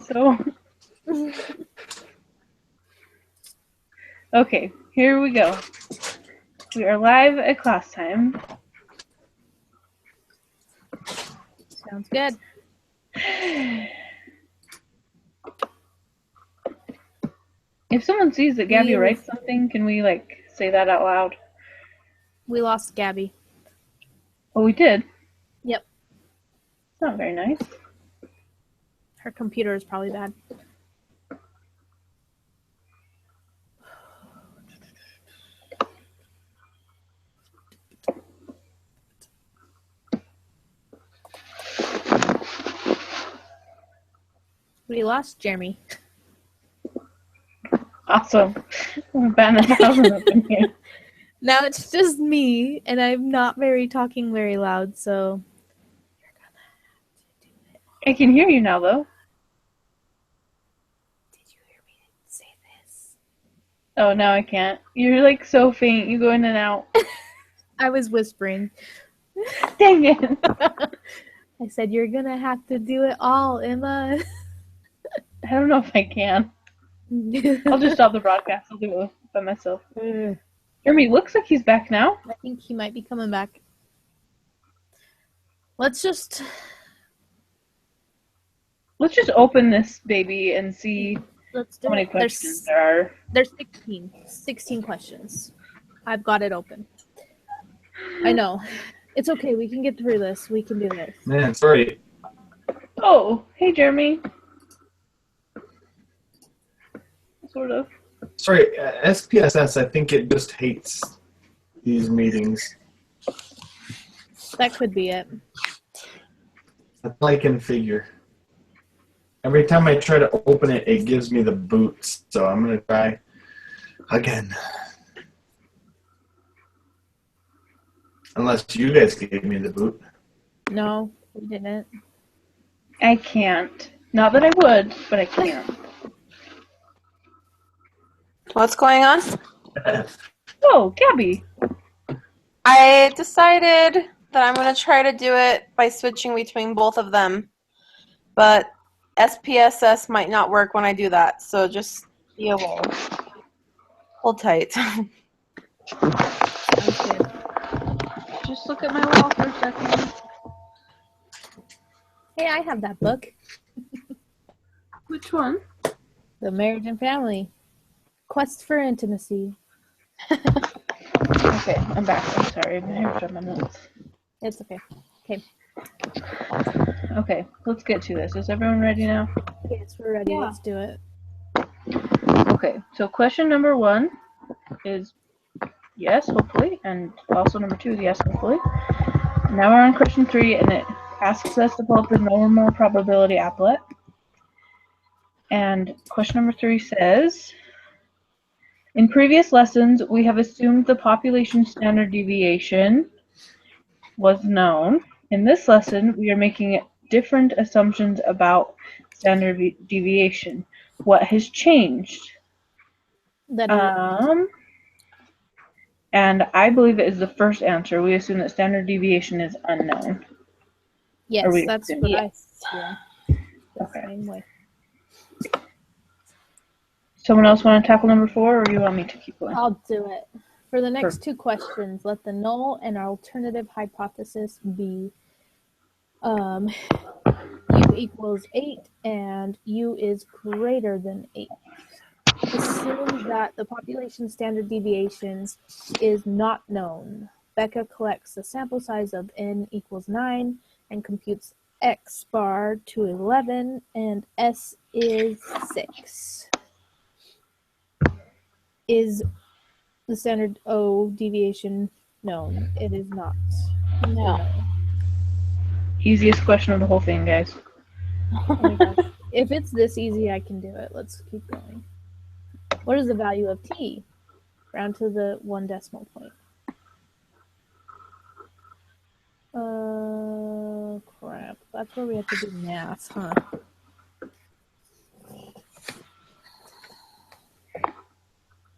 So, okay, here we go. We are live at class time. Sounds good. If someone sees that Gabby writes something, can we, say that out loud? We lost Gabby. Oh, we did? Yep. It's not very nice. Her computer is probably bad. We lost Jeremy. Awesome. We're batting 1,000 up in here. Now it's just me, and I'm not talking very loud, so you're gonna have to do it. I can hear you now, though. Did you hear me say this? Oh, now I can't. You're, so faint. You go in and out. I was whispering. Dang it. I said, you're gonna have to do it all, Emma. I don't know if I can. I'll just stop the broadcast. I'll do it by myself. Jeremy looks like he's back now. I think he might be coming back. Let's just open this baby and see do how many it. questions there are. There's 16 questions. I've got it open. I know. It's okay. We can get through this. We can do this. Man, sorry. Oh, hey, Jeremy. Sort of. Sorry, SPSS, I think it just hates these meetings. That could be it. That's all I can figure. Every time I try to open it, it gives me the boots. So I'm going to try again. Unless you guys gave me the boot. No, we didn't. I can't. Not that I would, but I can't. What's going on? Oh, Gabby. I decided that I'm going to try to do it by switching between both of them. But SPSS might not work when I do that, so just be aware. Hold tight. Sounds good. Just look at my wall for a second. Hey, I have that book. Which one? The Marriage and Family. Quest for Intimacy. Okay, I'm back. I'm sorry. I have to my notes. It's okay. Okay. Okay, let's get to this. Is everyone ready now? Yes, we're ready. Yeah. Let's do it. Okay, so question number 1 is yes, hopefully, and also number 2 is yes, hopefully. Now we're on question 3, and it asks us to pull up the normal probability applet. And question number 3 says, in previous lessons, we have assumed the population standard deviation was known. In this lesson, we are making different assumptions about standard deviation. What has changed? And I believe it is the first answer. We assume that standard deviation is unknown. Yes, that's what I feel. Okay. Same way. Someone else want to tackle number 4, or you want me to keep going? I'll do it. For the next 2 questions, let the null and alternative hypothesis be u equals 8 and u is greater than 8. Assume that the population standard deviation is not known. Becca collects the sample size of n equals 9 and computes x bar to 11 and s is 6. Is the standard O deviation known? It is not. No. Easiest question of the whole thing, guys. Oh my gosh. If it's this easy, I can do it. Let's keep going. What is the value of t? Round to the 1 decimal point. Crap. That's where we have to do math, huh?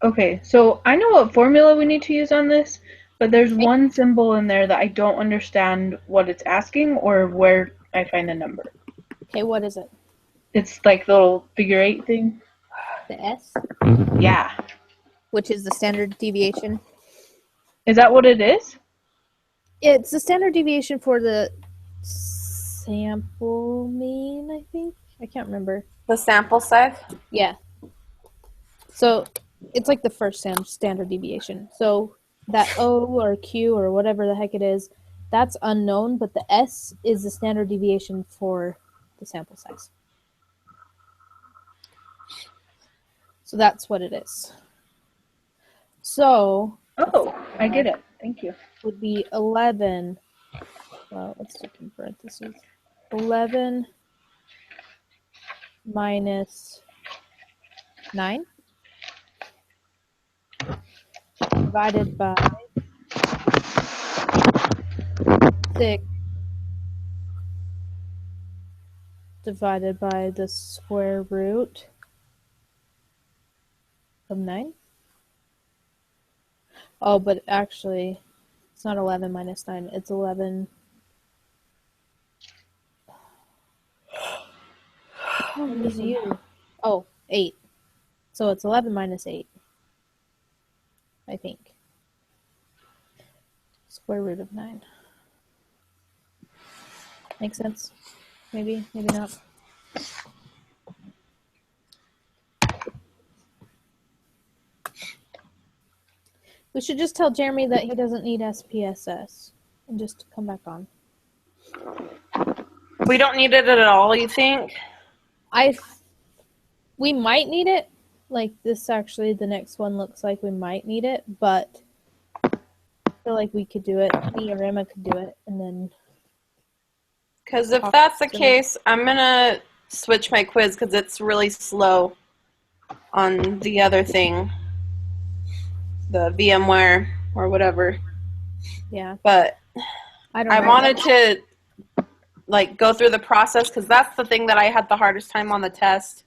Okay, so I know what formula we need to use on this, but there's one symbol in there that I don't understand what it's asking or where I find the number. Okay, what is it? It's like the little figure 8 thing. The S, Yeah. which is the standard deviation. Is that what it is? It's the standard deviation for the sample mean, I think. I can't remember. The sample size? Yeah. So it's like the first standard deviation. So that O or Q or whatever the heck it is, that's unknown, but the S is the standard deviation for the sample size. So that's what it is. So Oh, I get it. Thank you. would be 11. Well, let's stick in parentheses. 11 minus 9 divided by 6 divided by the square root of 9. Oh, but actually, it's not 11 minus 9. It's 11. What is you? Oh, 8. So it's 11 minus 8, I think. Square root of 9. Makes sense? Maybe, maybe not. We should just tell Jeremy that he doesn't need SPSS and just come back on. We don't need it at all, you think? We might need it. Like this actually, the next one looks like we might need it, but I feel like we could do it. Me or Emma could do it, and then. Because if that's the case, I'm going to switch my quiz because it's really slow on the other thing. The VMware or whatever. Yeah. But I wanted to like go through the process because that's the thing that I had the hardest time on the test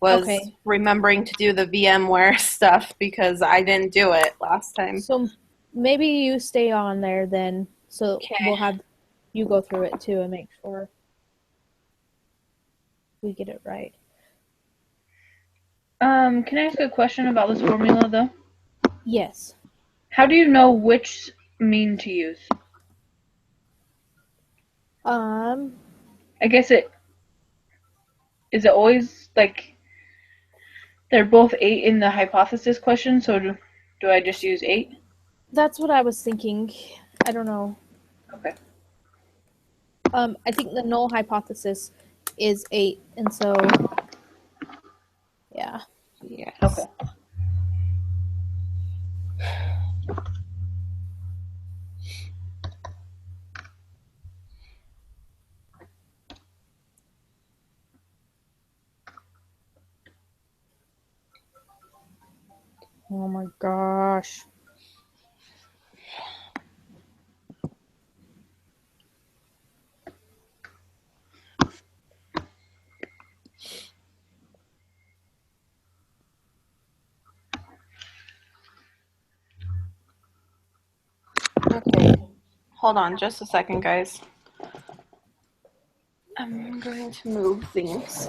was remembering to do the VMware stuff because I didn't do it last time. So maybe you stay on there then, so we'll have you go through it too and make sure we get it right. Can I ask a question about this formula though? Yes. How do you know which mean to use? I guess is it always like they're both 8 in the hypothesis question, so do I just use 8? That's what I was thinking. I don't know. Okay. I think the null hypothesis is 8, and so yeah. Yes. Okay. Oh my gosh. Okay. Hold on just a second, guys. I'm going to move things.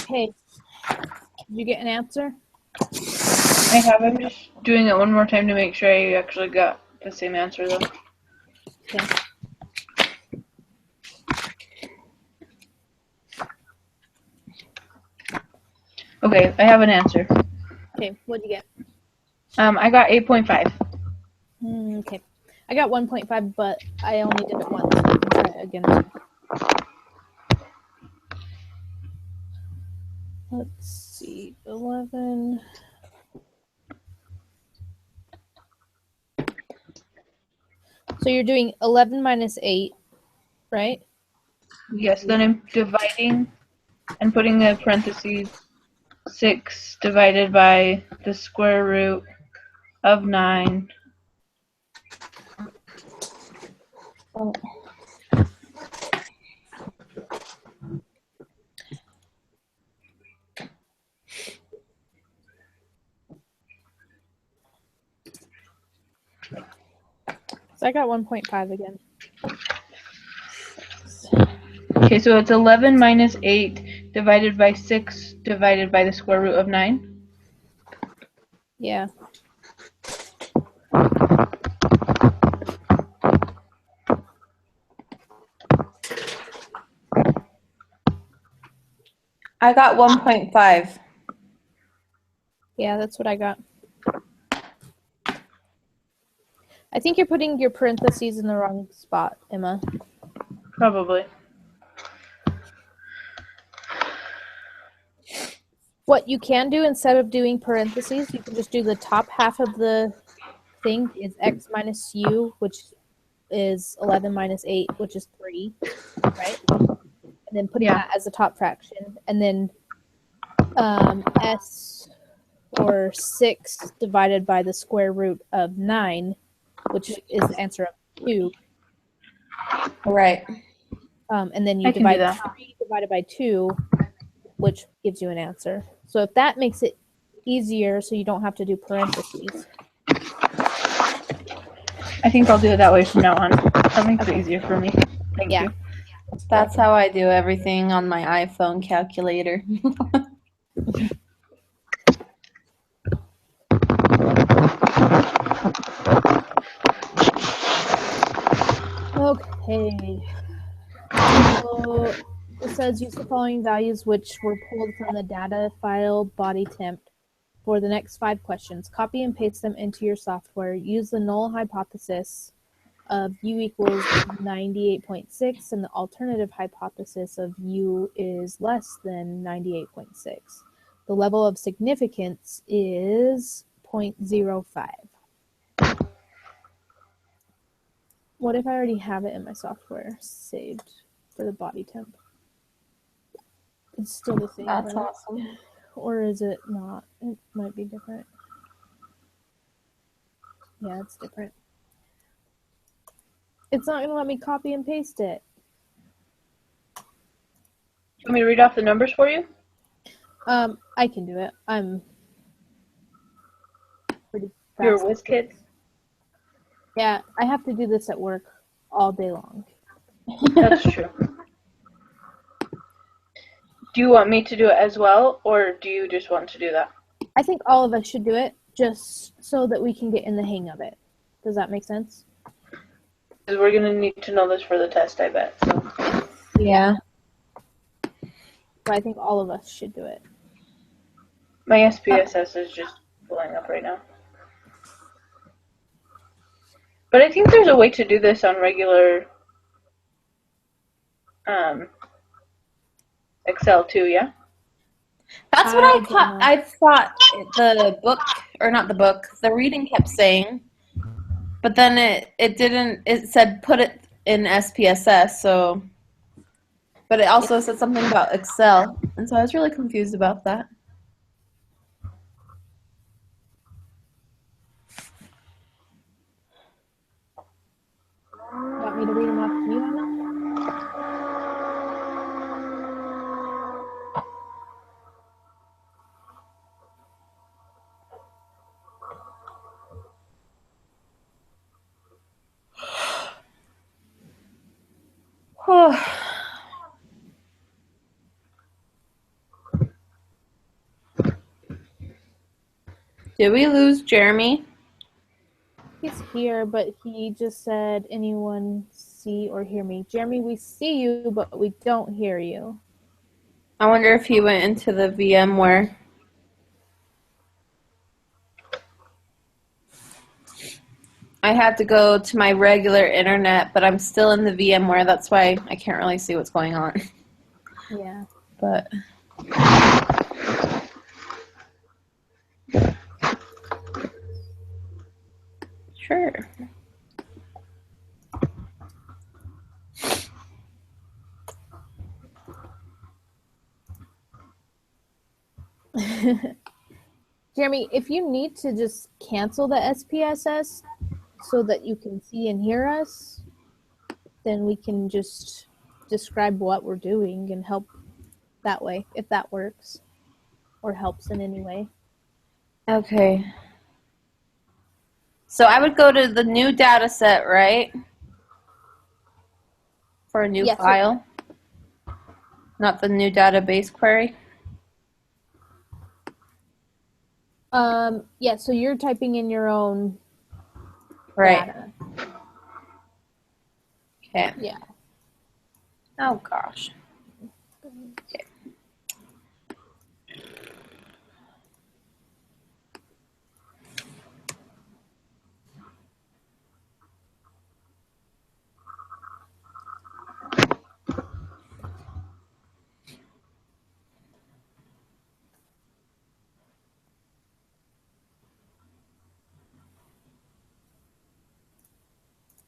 Hey, did you get an answer? I have. I'm just doing it one more time to make sure I actually got the same answer though. Okay. Okay, I have an answer. Okay, what'd you get? I got 8.5. Okay. I got 1.5, but I only did it once. I can try it again. Let's see. 11. So you're doing 11 minus 8, right? Yes, then I'm dividing and putting the parentheses 6 divided by the square root of 9. Oh. So I got 1.5 again. Okay, so it's 11 minus 8 divided by 6 divided by the square root of 9. Yeah. I got 1.5. Yeah, that's what I got. I think you're putting your parentheses in the wrong spot, Emma. Probably. What you can do instead of doing parentheses, you can just do the top half of the thing is x minus u, which is 11 minus 8, which is 3, right? And then put that as a top fraction. And then s, or 6, divided by the square root of 9, which is the answer of 2. Right. And then you I can do divide that. 3 divided by 2, which gives you an answer. So if that makes it easier so you don't have to do parentheses. I think I'll do it that way from now on. That makes it easier for me. Thank you. That's how I do everything on my iPhone calculator. Okay. So it says use the following values which were pulled from the data file body temp for the next 5 questions. Copy and paste them into your software. Use the null hypothesis of u equals 98.6 and the alternative hypothesis of u is less than 98.6. The level of significance is 0.05. What if I already have it in my software saved for the body temp? It's still the same. That's right? awesome. Or is it not? It might be different. Yeah, it's different. It's not going to let me copy and paste it. Do you want me to read off the numbers for you? I can do it. I'm pretty fast. You're a whiz kid. Yeah, I have to do this at work all day long. That's true. Do you want me to do it as well, or do you just want to do that? I think all of us should do it just so that we can get in the hang of it. Does that make sense? Because we're going to need to know this for the test, I bet. So. Yeah. So I think all of us should do it. My SPSS is just pulling up right now. But I think there's a way to do this on regular Excel too, yeah? That's what I thought the book, or not the book, the reading kept saying. But then it didn't, it said put it in SPSS, so. But it also said something about Excel. And so I was really confused about that. Want me to read them off to you, Emma? Did we lose Jeremy? He's here, but he just said, anyone see or hear me? Jeremy, we see you, but we don't hear you. I wonder if he went into the VMware. I had to go to my regular internet, but I'm still in the VMware. That's why I can't really see what's going on. Yeah. But sure. Jeremy, if you need to just cancel the SPSS so that you can see and hear us, then we can just describe what we're doing and help that way, if that works or helps in any way. Okay. So I would go to the new data set, right? For a new Yes. file. Not the new database query. Yeah, so you're typing in your own Right. data. Okay. Yeah. Oh gosh. Okay.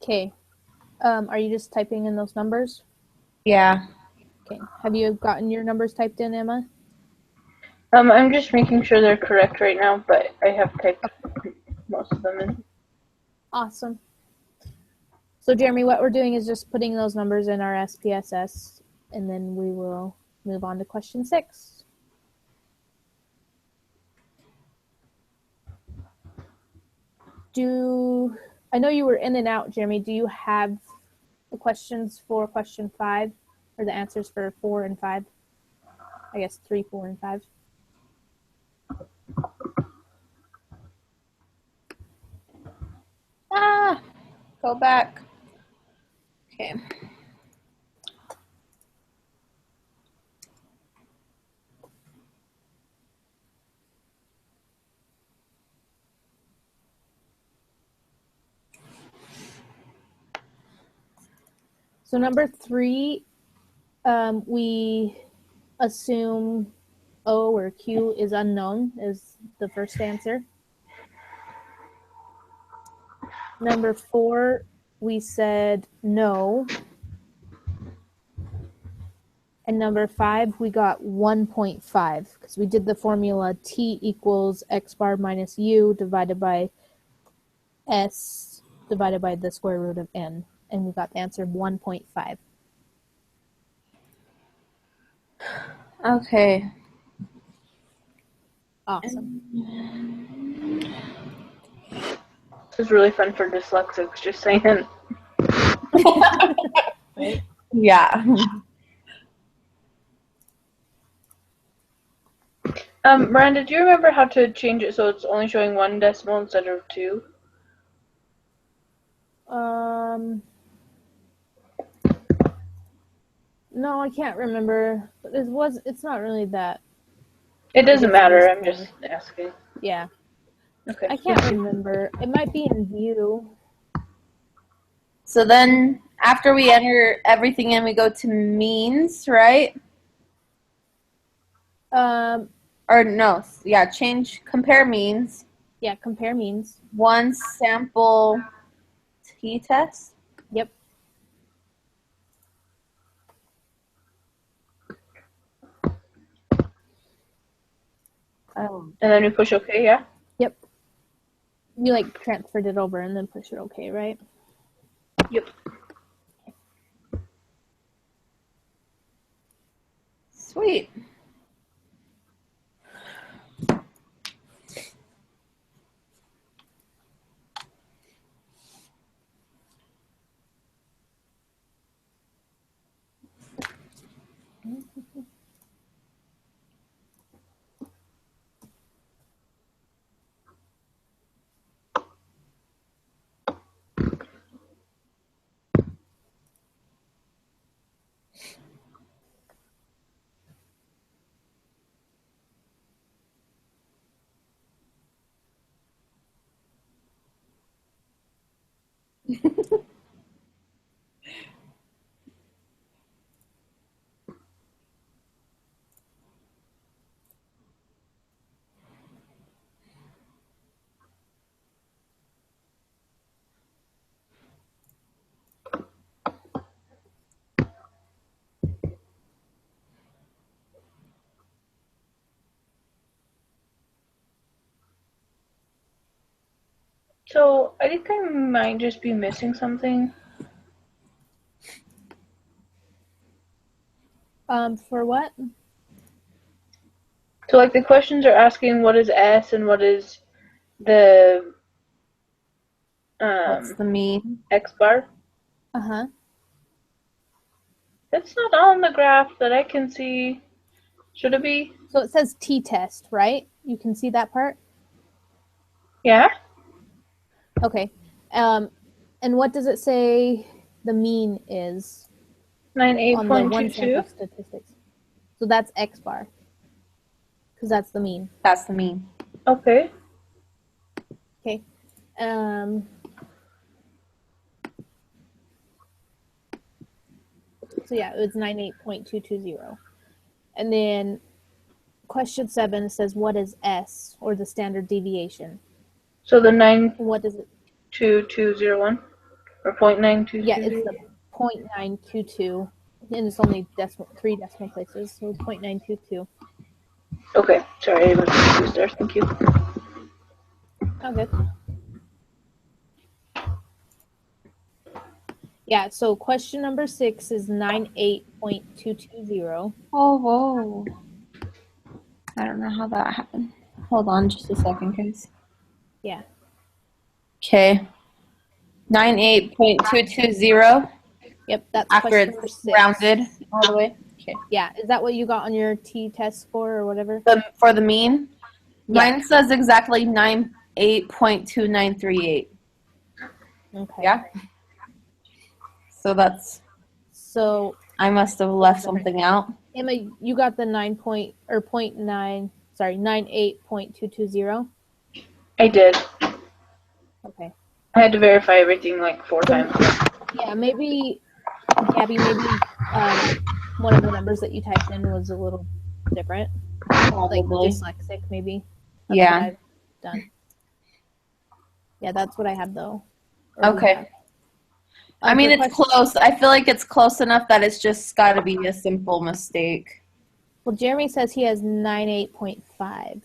Okay. Are you just typing in those numbers? Yeah. Okay. Have you gotten your numbers typed in, Emma? I'm just making sure they're correct right now, but I have typed most of them in. Awesome. So, Jeremy, what we're doing is just putting those numbers in our SPSS, and then we will move on to question 6. I know you were in and out, Jeremy. Do you have the questions for question 5 or the answers for 4 and 5? I guess 3, 4, and 5. Go back. Okay. So number 3, we assume O or Q is unknown is the first answer. Number 4, we said no. And number 5, we got 1.5 because we did the formula T equals X bar minus U divided by S divided by the square root of N. And we got the answer of 1.5. Okay. Awesome. This is really fun for dyslexics, just saying. Right? Yeah. Miranda, do you remember how to change it so it's only showing 1 decimal instead of 2? No, I can't remember. But it's not really that. It doesn't It matter, is I'm just asking. Yeah. Okay. I can't remember. It might be in view. So then after we enter everything in, we go to means, right? Or no, yeah, compare means. Yeah, compare means. One sample t-test. Yep. Oh. And then we push OK, yeah? Yep. You like transferred it over and then push it OK, right? Yep. Sweet. So I think I might just be missing something. For what? So like the questions are asking what is S and what is the What's the mean? X bar. Uh-huh. That's not on the graph that I can see. Should it be? So it says t-test, right? You can see that part? Yeah. Okay. And what does it say the mean is on the one 98.22. sample statistics? So that's X bar. Because that's the mean. That's the mean. Okay. Okay. So yeah, it was 98.220. And then question 7 says, what is S, or the standard deviation? So the What does it? 92201 or 0.922. Yeah, it's the 0.922, and it's only 3 decimal places, so 0.922. Okay. Sorry, I was confused there. Thank you. Oh, good. Yeah, so question number 6 is 98.220. Oh, whoa. I don't know how that happened. Hold on just a second, guys. Yeah. Okay. 98.220 Yep, that's after question number it's 6. rounded all the way. Okay. Yeah, is that what you got on your t-test score or whatever? For the mean, Yeah. mine says exactly 98.2938. Okay. Yeah. So that's, So I must have left something out. Emma, you got the 98.220. I did. Okay. I had to verify everything like 4 times. Yeah, maybe, Gabby, one of the numbers that you typed in was a little different. Probably. Like dyslexic, maybe. That's Yeah. what I've done. Yeah, that's what I have, though. Or we Okay. have. I mean, for it's close. I feel like it's close enough that it's just got to be a simple mistake. Well, Jeremy says he has 98.5.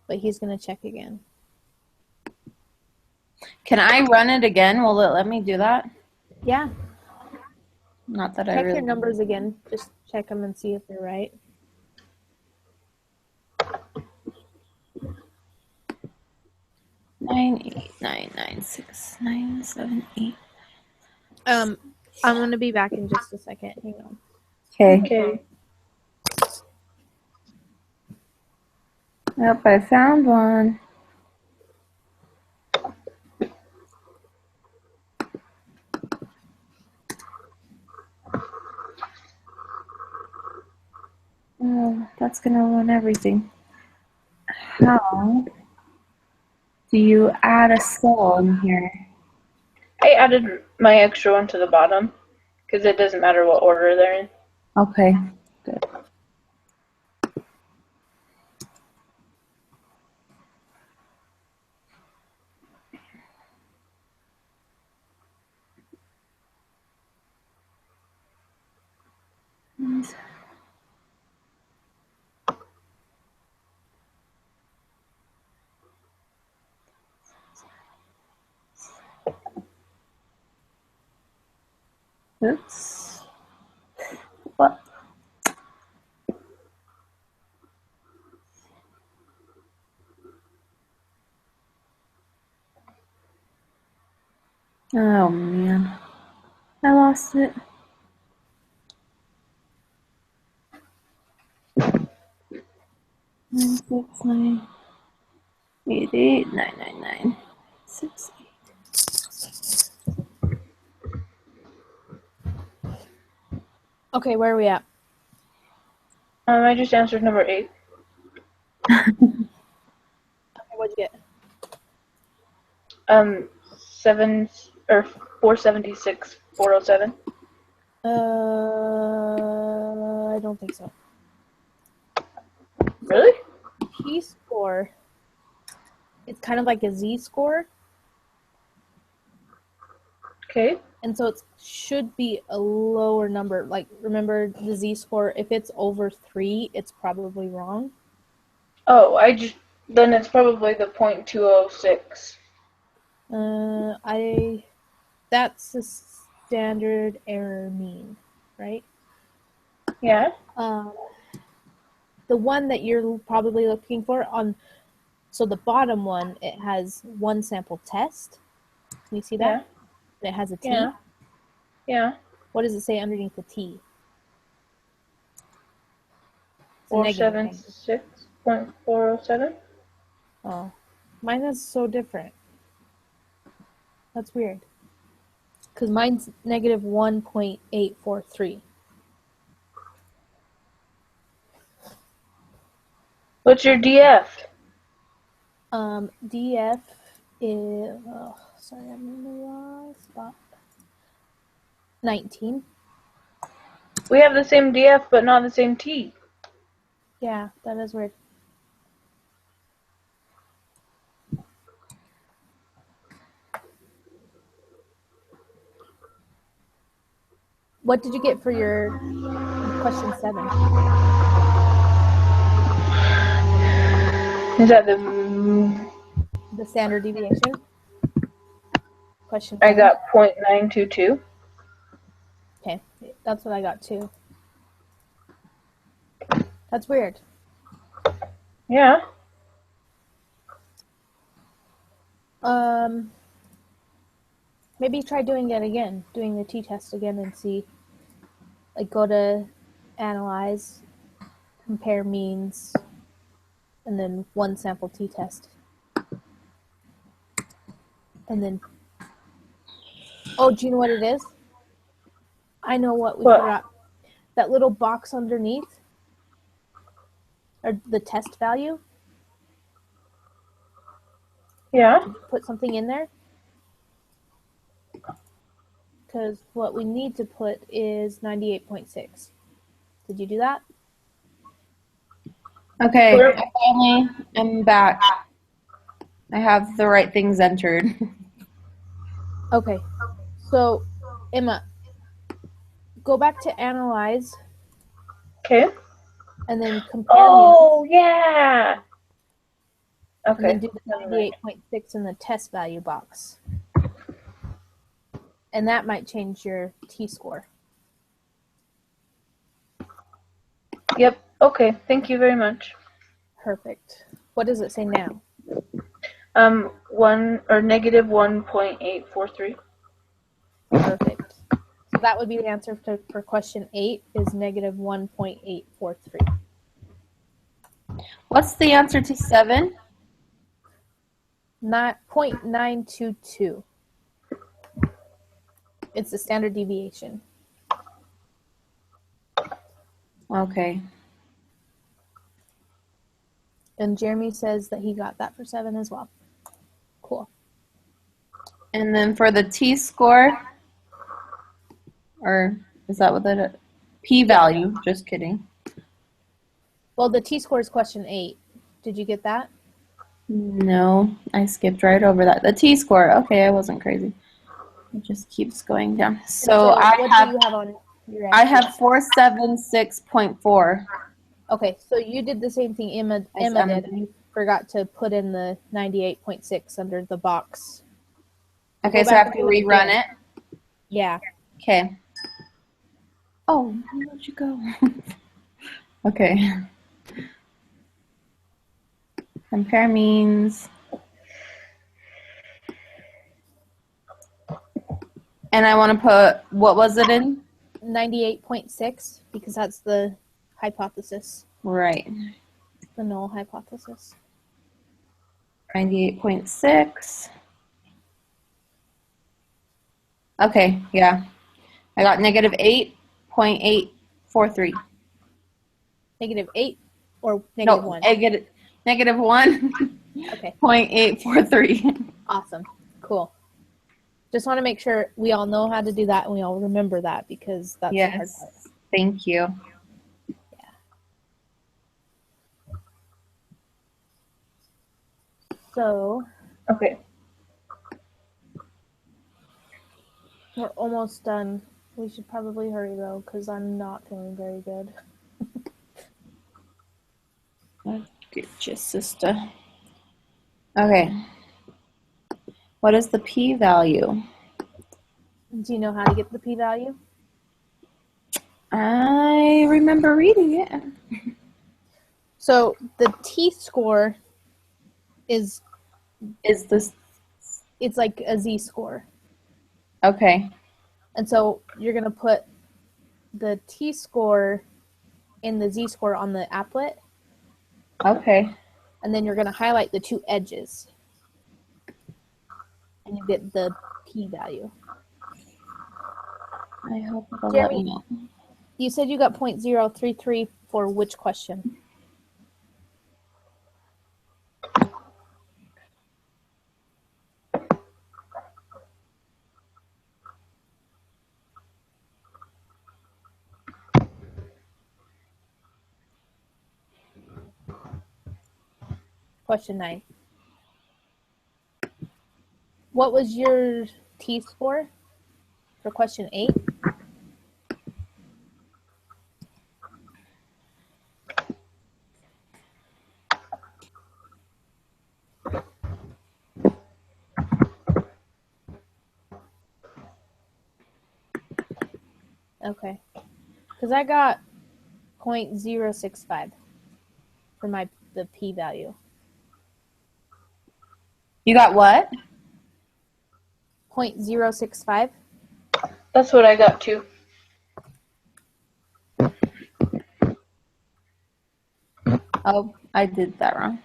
But he's going to check again. Can I run it again? Will it let me do that? Yeah. Not that I Check really. your numbers again. Just check them and see if they're right. Nine 8 9 9 6 9 7 8. I'm going to be back in just a second. Hang on. Okay. Yep, I found one. Oh, that's gonna ruin everything. How do you add a cell in here? I added my extra one to the bottom because it doesn't matter what order they're in. Okay, good. Oops. What? Oh man, I lost it. Nine 6 9 8 8 9 9 9 6 8. Okay, where are we at? I just answered number 8. Okay, what'd you get? 7 or 476 407. I don't think so. Really? P-score. It's kind of like a Z-score. Okay. And so it should be a lower number. Like, remember the Z-score, if it's over 3, it's probably wrong. Oh, I just Then it's probably the 0.206. That's the standard error mean, right? Yeah. The one that you're probably looking for so the bottom one, it has one sample test. Can you see that? Yeah. And it has a T. Yeah. Yeah. What does it say underneath the T? It's a negative number. 476.407. Oh, mine is so different. That's weird. Because mine's negative 1.843. What's your DF? DF is, sorry, I'm in the wrong spot. 19. We have the same DF, but not the same T. Yeah, that is weird. What did you get for your question 7? Is that The standard deviation? Question 7? I got 0.922. Okay, that's what I got too. That's weird. Yeah. Maybe try doing it again, doing the t-test again and see. Like go to analyze, compare means, and then one sample t-test. And then, oh, do you know what it is? I know what we forgot. That little box underneath, or the test value. Yeah. Put something in there. Because what we need to put is 98.6. Did you do that? Okay, I finally am back. I have the right things entered. Okay. So, Emma, go back to analyze. Okay. And then compare. Oh, yeah. Okay. And then do the 98.6 in the test value box. And that might change your t-score. Yep. Okay. Thank you very much. Perfect. What does it say now? Negative 1.843. Perfect. So that would be the answer for question 8 is negative 1.843. What's the answer to 7? 0.922. It's the standard deviation. Okay. And Jeremy says that he got that for 7 as well. Cool. And then for the t-score, or is that what the p-value? Just kidding. Well, the t-score is question 8. Did you get that? No, I skipped right over that. The t-score. Okay, I wasn't crazy. It just keeps going down. So what do you have on your I have 476.4. Okay, so you did the same thing Emma did. And you forgot to put in the 98.6 under the box. Okay, so I have to rerun it? Yeah. Okay. Oh, where'd you go? Okay. Compare means. And I want to put, what was it in? 98.6, because that's the hypothesis. Right. The null hypothesis. 98.6. Okay, yeah. I got negative 8.843. Negative 8 or negative 1? Negative 1. Okay. 0.843. Awesome. Cool. Just want to make sure we all know how to do that and we all remember that because that's the hard part. Thank you. Yeah. So. Okay. We're almost done. We should probably hurry though because I'm not feeling very good. Get your sister. Okay. What is the p-value? Do you know how to get the p-value? I remember reading it. So the t-score is this it's like a z-score. okay? And so you're going to put the t-score in the z-score on the applet, Okay. and then you're going to highlight the two edges. And you get the p-value. I hope it'll let Jeremy, me know. you said you got 0.033 for which question? Question 9. What was your t-score for question 8? Okay. Because I got 0.065 for the p-value. You got what? 0.065. That's what I got too. Oh, I did that wrong.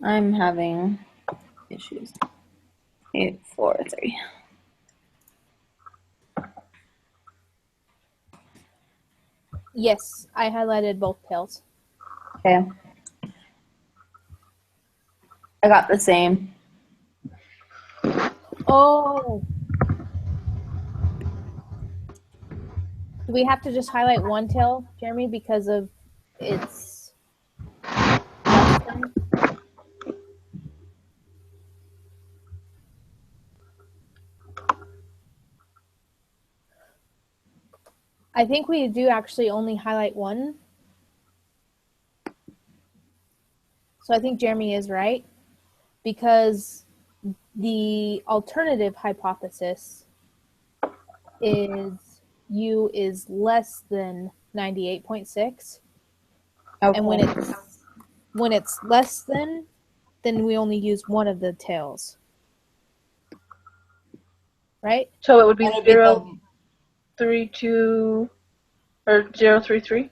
I'm having issues. 843. Yes, I highlighted both tails. Okay. I got the same. Oh. Do we have to just highlight one tail, Jeremy, because of its less than? I think we do actually only highlight one. So I think Jeremy is right, because the alternative hypothesis is U is less than 98.6. Okay. And when it's less than, then we only use one of the tails. Right? So it would be That'd be the- 032 or 033?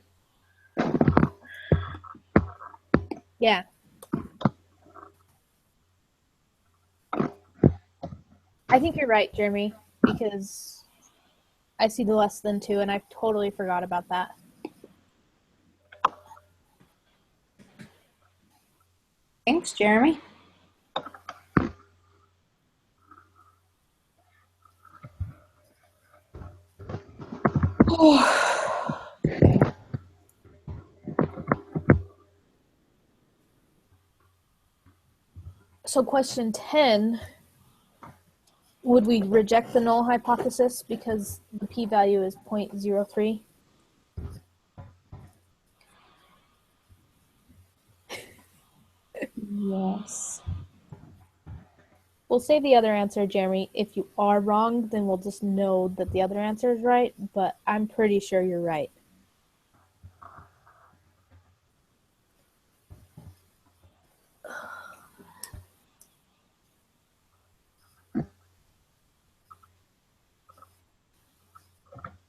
Yeah. I think you're right, Jeremy, because I see the less than 2 and I totally forgot about that. Thanks, Jeremy. So question 10, would we reject the null hypothesis because the p-value is 0.03? Yes. We'll say the other answer, Jeremy. If you are wrong, then we'll just know that the other answer is right, but I'm pretty sure you're right.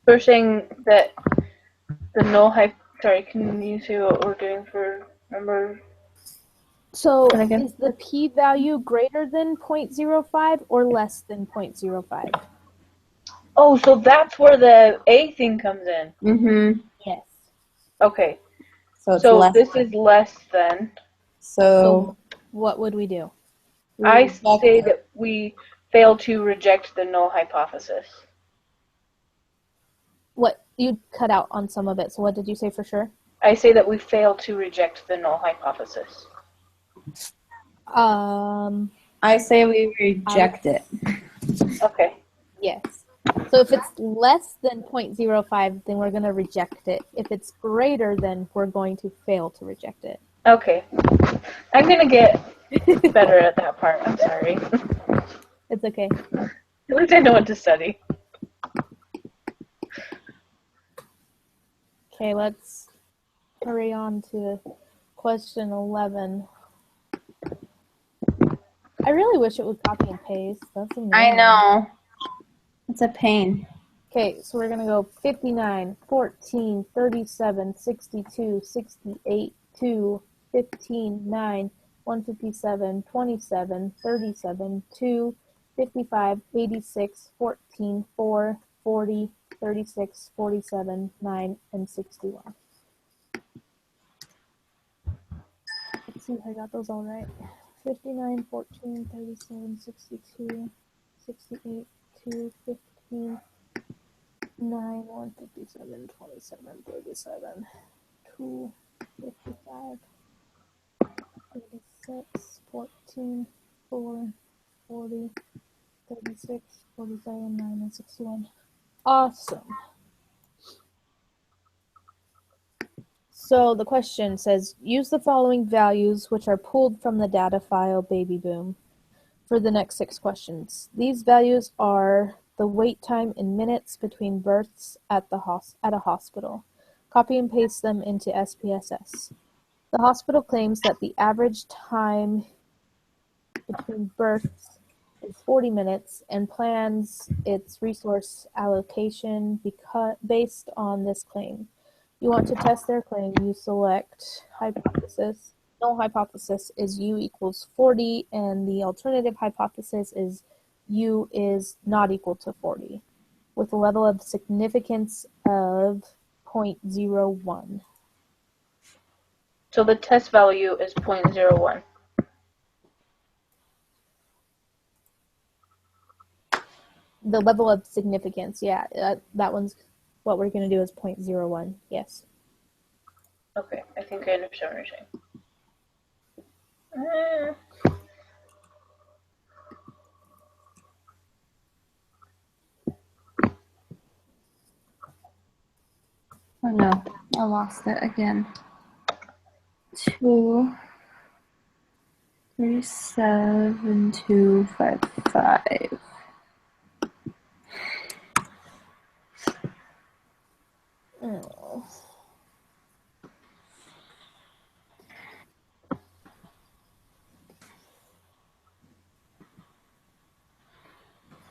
We're saying that the null sorry, can you say what we're doing for number? So And again? is the p-value greater than 0.05 or less than 0.05? Oh, so that's where the A thing comes in. Mm-hmm. Yes. Okay. So it's So less. this is less than. So What would we do? I say that we fail to reject the null hypothesis. What you cut out on some of it. So what did you say for sure? I say that we fail to reject the null hypothesis. I say we reject it. Okay. Yes. So if it's less than 0.05, then we're going to reject it. If it's greater than, we're going to fail to reject it. Okay. I'm gonna get better at that part. I'm sorry. It's okay. At least I know what to study. Okay, let's hurry on to question 11. I really wish it would copy and paste. That's annoying. I know. It's a pain. Okay, so we're going to go 59, 14, 37, 62, 68, 2, 15, 9, 157, 27, 37, 2, 55, 86, 14, 4, 40, 36, 47, 9, and 61. Let's see if I got those all right. 59, 14, 37, 62, 68, 2, 15, 9, 157, 27, 37, 2, 55, 36, 14, 4, 40, 36, 47, 9, and 61. Awesome. So the question says, use the following values which are pulled from the data file Baby Boom for the next 6 questions. These values are the wait time in minutes between births at a hospital. Copy and paste them into SPSS. The hospital claims that the average time between births is 40 minutes and plans its resource allocation based on this claim. You want to test their claim, you select hypothesis. Null hypothesis is U equals 40, and the alternative hypothesis is U is not equal to 40, with a level of significance of 0.01. So the test value is 0.01. The level of significance, yeah, that one's what we're going to do is 0.01, yes. Okay, I think I understand what you're saying. Oh no, I lost it again. 2, 37, 2, 5, 5. Oh.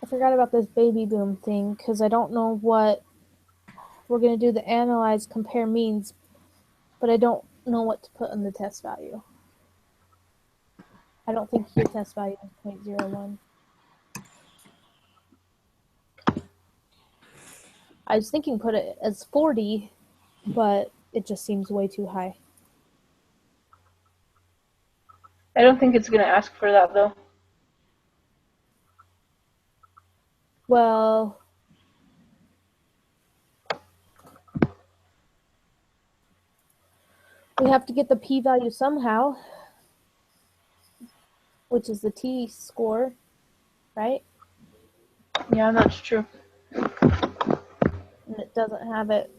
I forgot about this Baby Boom thing because I don't know what we're going to do. The analyze compare means, but I don't know what to put in the test value. I don't think your test value is 0.01. I was thinking put it as 40, but it just seems way too high. I don't think it's going to ask for that, though. Well, we have to get the p-value somehow, which is the t-score, right? Yeah, that's true. And it doesn't have it.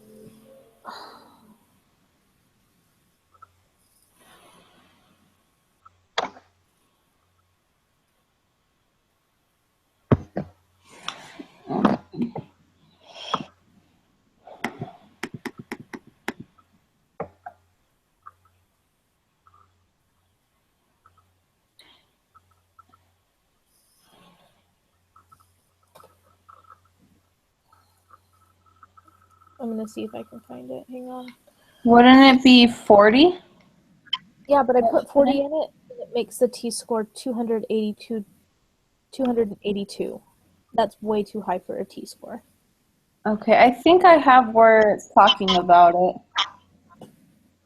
I'm going to see if I can find it. Hang on. Wouldn't it be 40? Yeah, but I put 40 in it, and it makes the t-score 282. That's way too high for a t-score. Okay, I think I have where it's talking about it.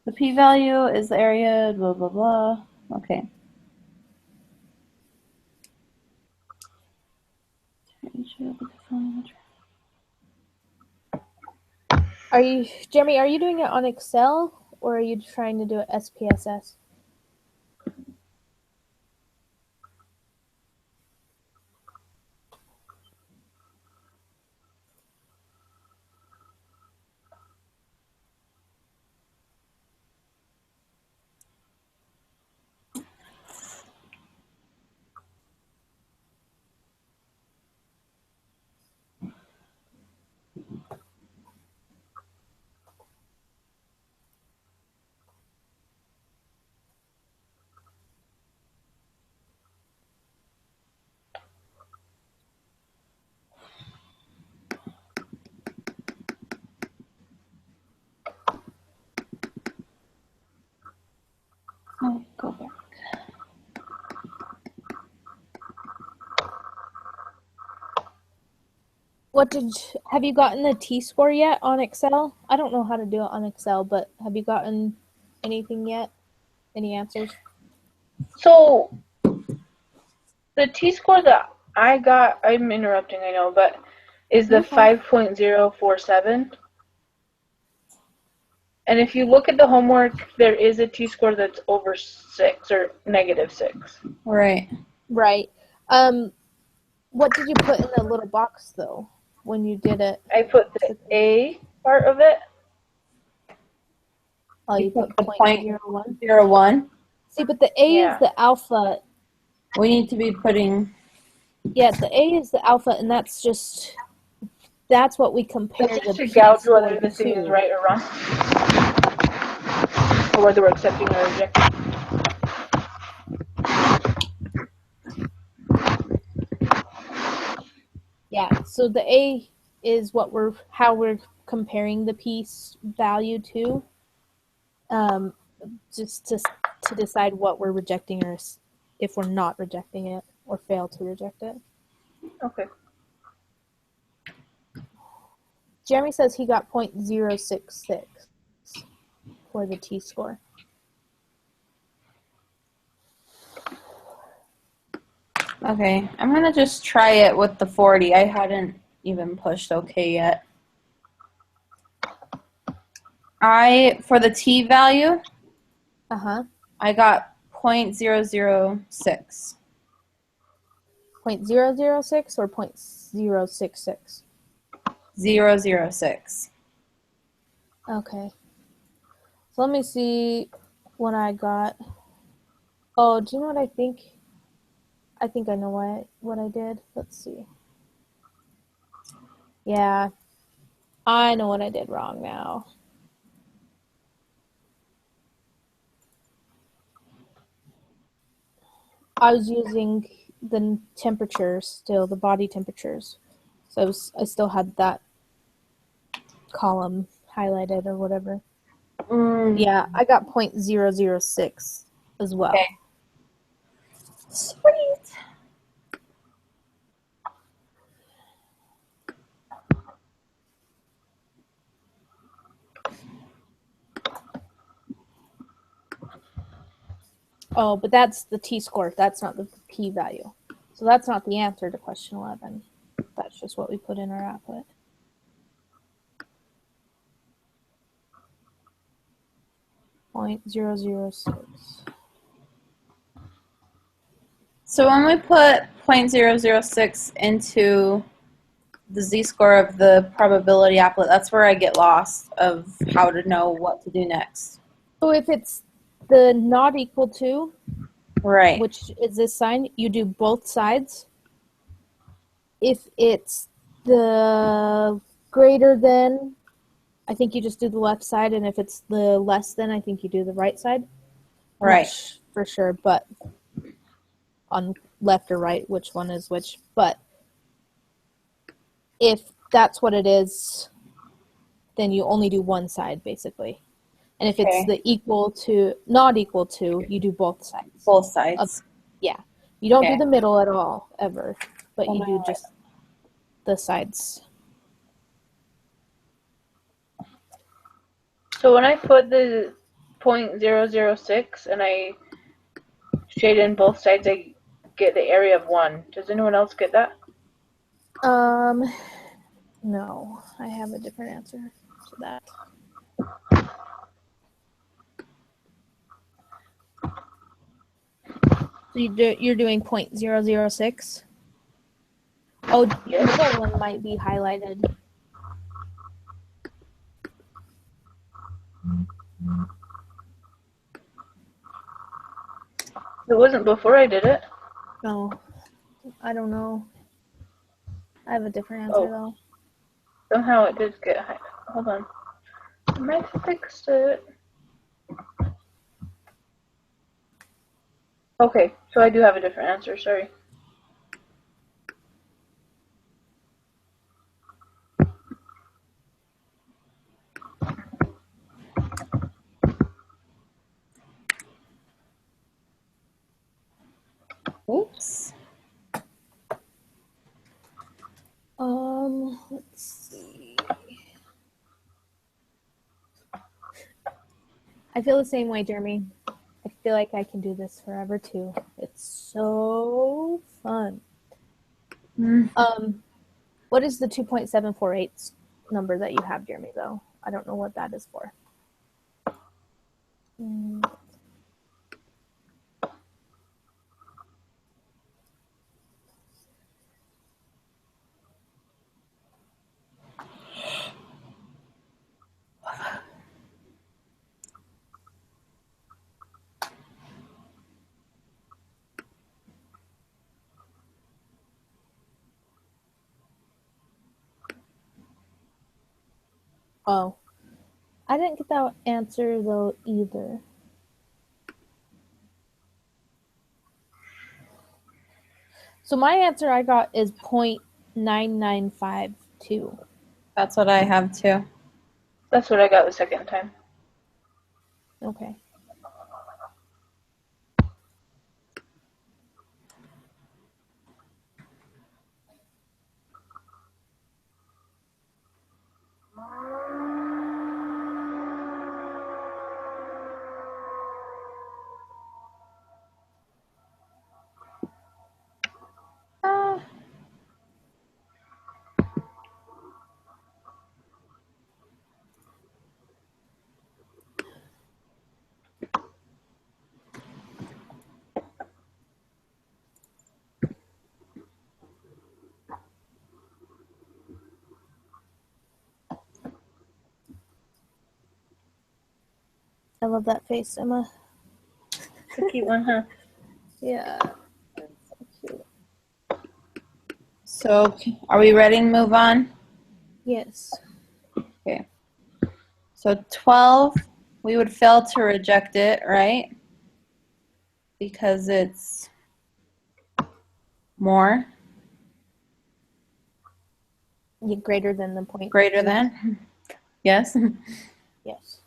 The p-value is the area, blah, blah, blah. Okay. Jeremy, are you doing it on Excel, or are you trying to do it SPSS? Go back. Have you gotten the T-score yet on Excel? I don't know how to do it on Excel, but have you gotten anything yet? Any answers? So the T-score that I got, I'm interrupting, I know, but is the Okay. 5.047. And if you look at the homework, there is a T-score that's over 6 or -6. Right. Right. What did you put in the little box though when you did it? I put the A part of it. Oh, you put the 0.01. 0.01. See, but the A Yeah. is the alpha. We need to be putting. Yeah, the A is the alpha, and that's what we compare It's the just to P gouge score whether the thing is to. right or wrong. Or whether we're accepting or rejecting. Yeah, so the A is how we're comparing the P value to, just to decide what we're rejecting or if we're not rejecting it or fail to reject it. Okay. Jeremy says he got 0.066 for the T-score. Okay, I'm gonna just try it with the 40. I hadn't even pushed OK yet. For the T value, Uh-huh. I got 0.006. 0.006 or 0.066? 006. Okay. So let me see what I got. Oh, do you know what I think? I think I know what I did. Let's see. Yeah, I know what I did wrong now. I was using the temperatures still, the body temperatures. So I still had that column highlighted or whatever. Yeah, I got 0.006 as well. Okay. Sweet. Oh, but that's the T-score. That's not the p-value. So that's not the answer to question 11. That's just what we put in our output. .006. So when we put 0.006 into the z-score of the probability applet, that's where I get lost of how to know what to do next. So if it's the not equal to, Right. which is this sign, you do both sides. If it's the greater than, I think you just do the left side, and if it's the less than, I think you do the right side. Right. Not for sure, but on left or right, which one is which. But if that's what it is, then you only do one side, basically. And if it's the equal to, not equal to, you do both sides. Both sides. Yeah. You don't Okay. do the middle at all, ever. But Oh you my do God. just the sides. So when I put the 0.006 and I shade in both sides, I get the area of 1. Does anyone else get that? No. I have a different answer to that. So you're doing 0.006? Oh, the middle one might be highlighted. It wasn't before I did it. No, I don't know. I have a different answer though. Somehow it did get high. Hold on. I might have fixed it. Okay, so I do have a different answer, sorry. I feel the same way, Jeremy. I feel like I can do this forever too. It's so fun. What is the 2.748 number that you have, Jeremy, though? I don't know what that is for. Oh. I didn't get that answer, though, either. So my answer I got is 0.9952. That's what I have too. That's what I got the second time. Okay. I love that face, Emma. It's a cute one, huh? Yeah. That's so cute. So, are we ready to move on? Yes. Okay. So 12, we would fail to reject it, right? Because it's more, Greater than the point. greater than. Yes. Yes.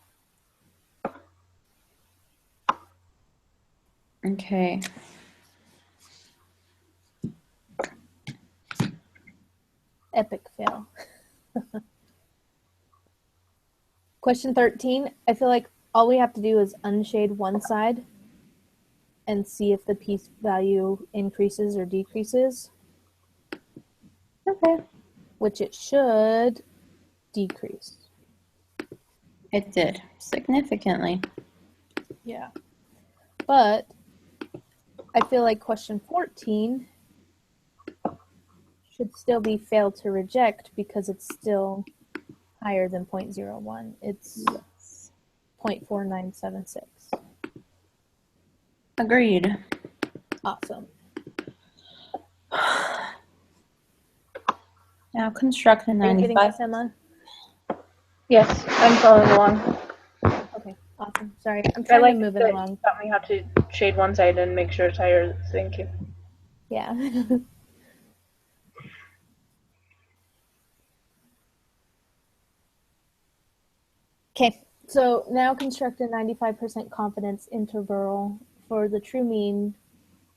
Okay. Epic fail. Question 13. I feel like all we have to do is unshade one side and see if the piece value increases or decreases, Okay. which it should decrease. It did significantly. Yeah. But I feel like question 14 should still be failed to reject because it's still higher than 0.01. It's 0.4976. Agreed. Awesome. Now construct a Are you getting 95. this, Emma? Yes, I'm following along. Okay, awesome. Sorry, I'm I trying like to move it that you along. taught me how to shade one side and make sure it's higher. Thank you. Yeah. Okay, so now construct a 95% confidence interval for the true mean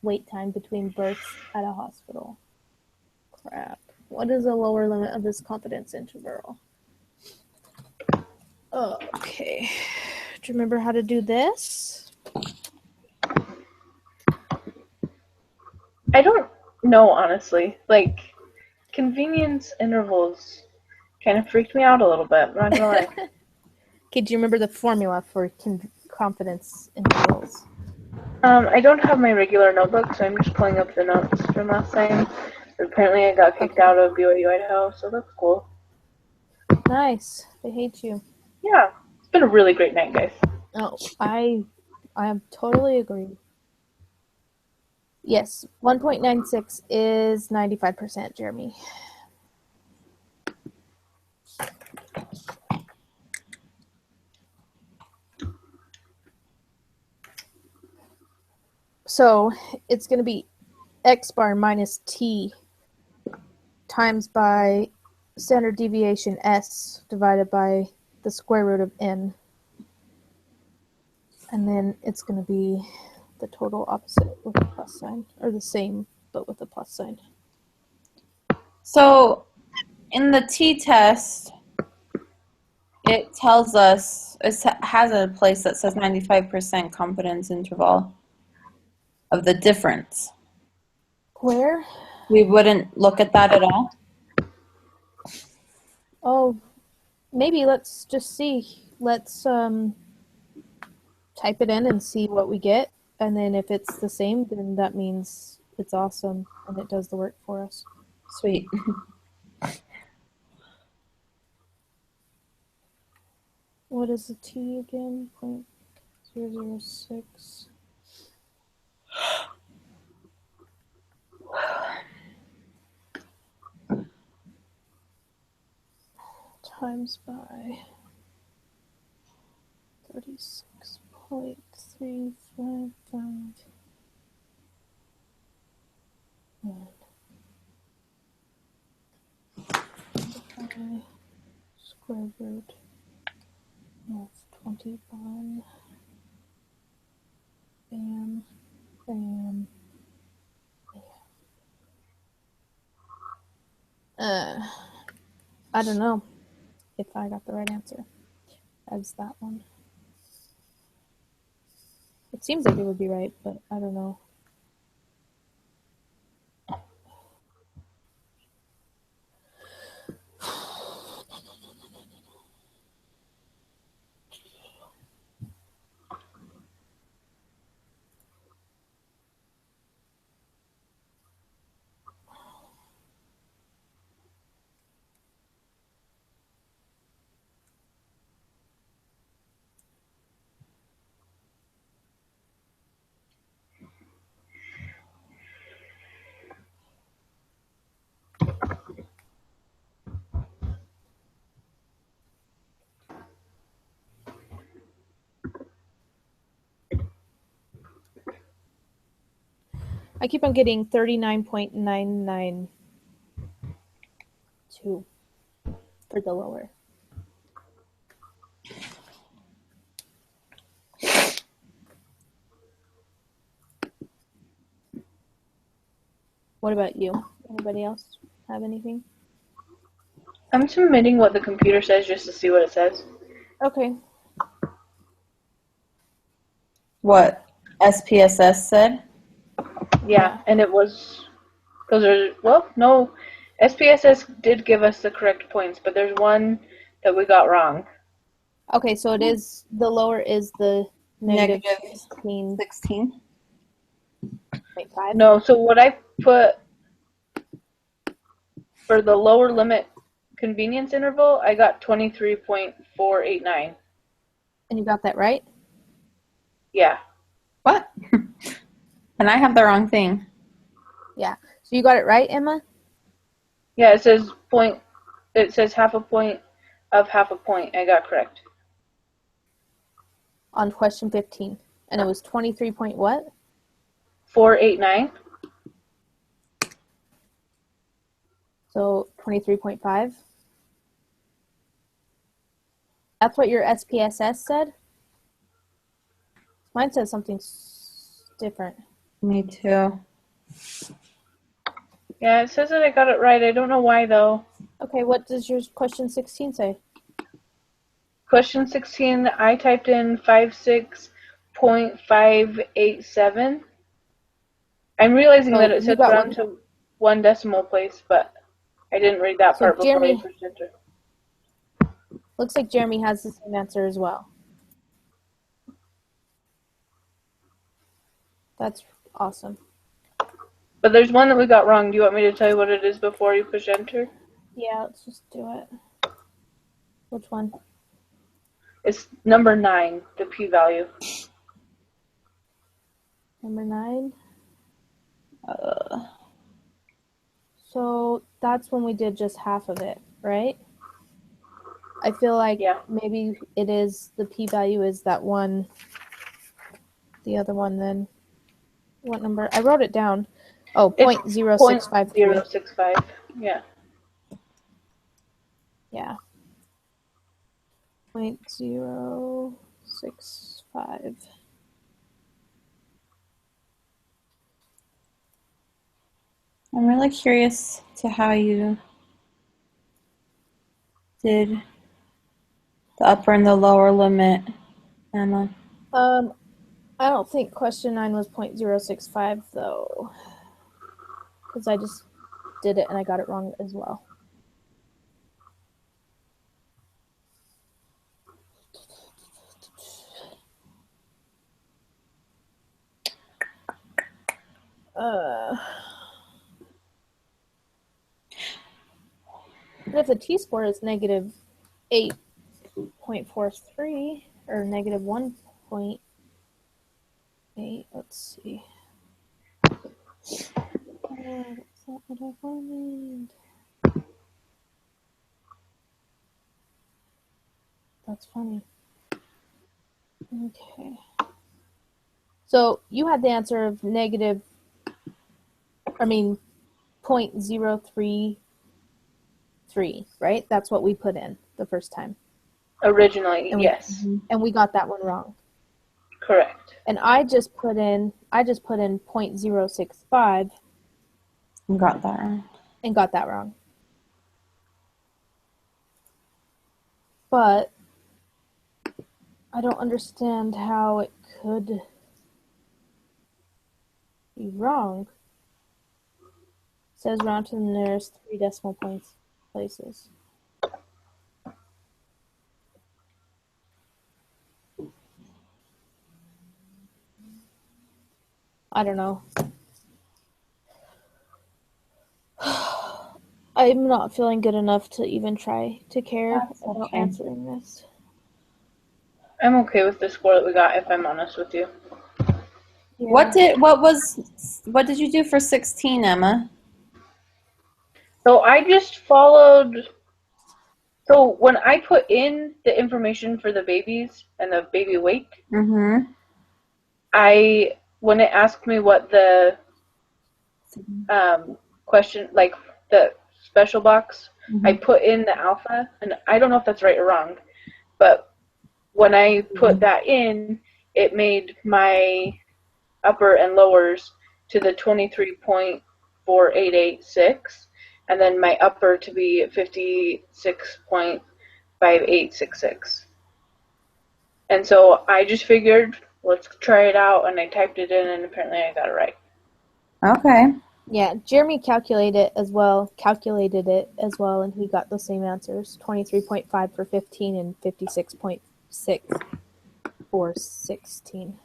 wait time between births at a hospital. Crap. What is the lower limit of this confidence interval? Okay. Do you remember how to do this? I don't know, honestly. Like, convenience intervals kind of freaked me out a little bit. I'm not gonna lie. Okay, do you remember the formula for confidence intervals? I don't have my regular notebook, so I'm just pulling up the notes from last time. Apparently, I got kicked out of BYU Idaho, so that's cool. Nice. They hate you. Yeah, it's been a really great night, guys. Oh, I am totally agree. Yes, 1.96 is 95%, Jeremy. So it's going to be x bar minus t times by standard deviation s divided by the square root of n. And then it's going to be the total opposite with a plus sign, or the same but with a plus sign. So in the t-test, it tells us, has a place that says 95% confidence interval of the difference. Where? We wouldn't look at that at all. Oh, maybe let's just see. Let's type it in and see what we get. And then if it's the same, then that means it's awesome and it does the work for us. Sweet. What is the T again? 0.006. Times by 36.355. And square root of 21. Bam, bam, bam. I don't know if I got the right answer. As that one. It seems like it would be right, but I don't know. I keep on getting 39.992 for the lower. What about you? Anybody else have anything? I'm submitting what the computer says just to see what it says. Okay. What SPSS said? Yeah, and it was, those are, well, no, SPSS did give us the correct points, but there's one that we got wrong. Okay, so it is, the lower is the negative Negative 16.5. 16. No, so what I put for the lower limit convenience interval, I got 23.489. And you got that right? Yeah. What? And I have the wrong thing. Yeah. So you got it right, Emma? Yeah, it says half a point of half a point. I got correct. On question 15. And it was 23 point what? 489. So 23.5. That's what your SPSS said? Mine says something different. Me too. Yeah, it says that I got it right. I don't know why, though. Okay, what does your question 16 say? Question 16, I typed in 56.587. I'm realizing that it you said got round to one decimal place, but I didn't read that So part before Jeremy- I pushed enter. Looks like Jeremy has the same answer as well. That's awesome. But there's one that we got wrong. Do you want me to tell you what it is before you push enter? Yeah, let's just do it. Which one? It's number 9, the p-value. Number 9. Uh, So that's when we did just half of it, right? I feel like Yeah. maybe it is, the p-value is that one, the other one then. What number? I wrote it down. Oh, It's 0.0653. 0.065. Yeah. Yeah. 0.065. I'm really curious to how you did The upper and the lower limit, Emma. I don't think question 9 was 0.065 though, because I just did it and I got it wrong as well. But if the t-score is negative 8.43 or negative 1.8, let's see. That's not what I wanted. That's funny. Okay. So you had the answer of negative, 0.033, right? That's what we put in the first time. Originally, And yes. And we got that one wrong. Correct. And I just put in 0.065 Got that wrong. and got that wrong. But I don't understand how it could be wrong. It says round to the nearest 3 decimal points places. I don't know. I'm not feeling good enough to even try to care That's about okay. answering this. I'm okay with the score that we got, if I'm honest with you. Yeah. What did you do for 16, Emma? So I just followed. So when I put in the information for the babies and the baby weight, Mm-hmm. when it asked me what the question, like the special box, I put in the alpha, and I don't know if that's right or wrong, but when I put that in, it made my upper and lowers to the 23.4886, and then my upper to be 56.5866. And so I just figured, let's try it out, and I typed it in, and apparently I got it right. Okay. Yeah, Jeremy calculated it as well, and he got the same answers: 23.5 for 15 and 56.6 for 16.